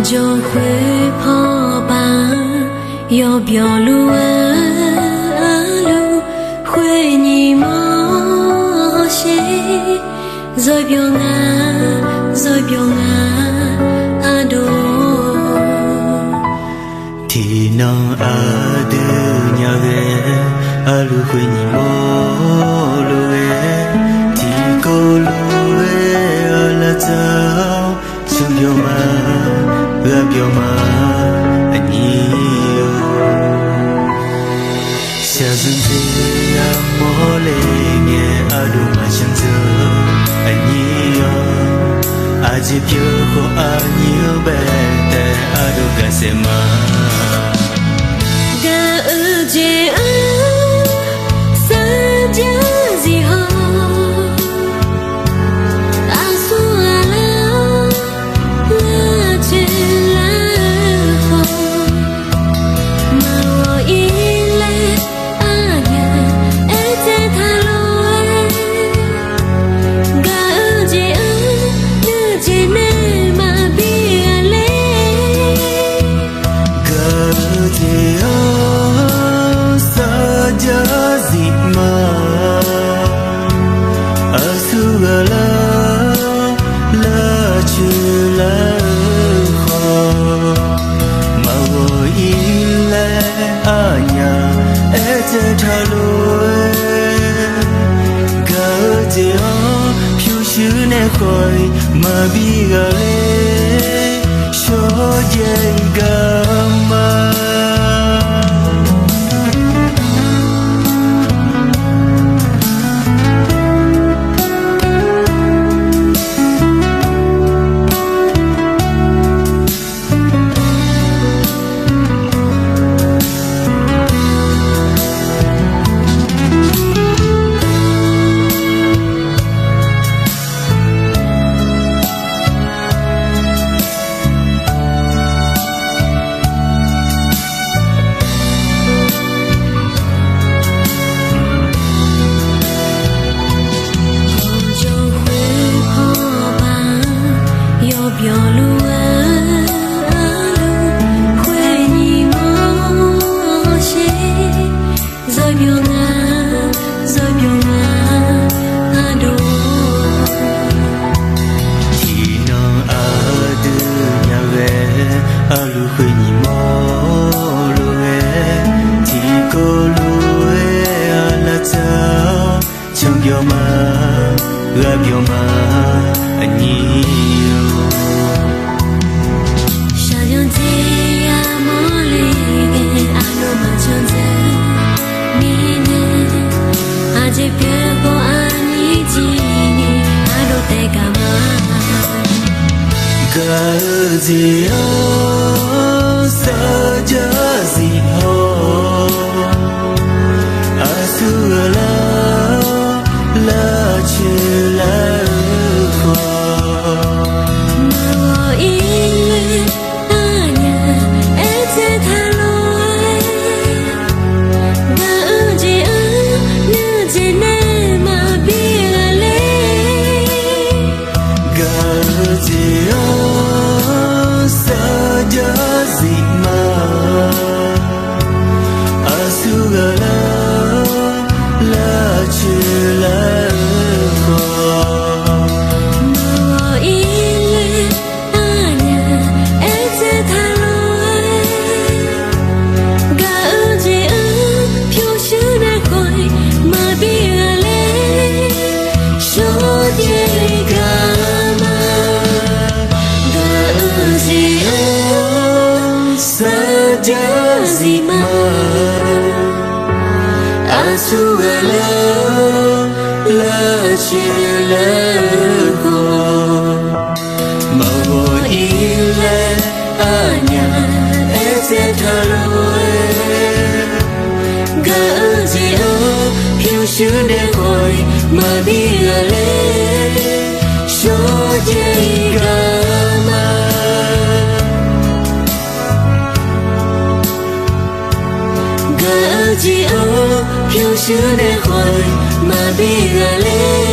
就会跑吧，要表路路会你莫些，rồi biểu ngã à đồ thì nó ở đưa nhà về ở lu会你莫路thì cô lu ở là sao trong biểu mà anh yêu xa dần thì mô lệ nghe ở đâu mà chẳng giờ anh yêu 아직 별거 아니요 베테 아루가 세마 가으제 사자지호 아수알라 라질라호 마워일레 아냐 에테탈로에 가으제 khói mà bi gale cho dây gama Gazio saja ziho asula la chila ko mau ile anya ete thaloe gaje nje ne ma biale Gazio saja zima asugala la chila ko mau ile anya ete thaloe gaje phyu shu na khoi ma biale sho je gama saja zima asugala la chila ko mau ile anya ete thaloe gazio phiêu sứ để khói mà đi ale cho dây 几哦飘雪的花，马比个嘞。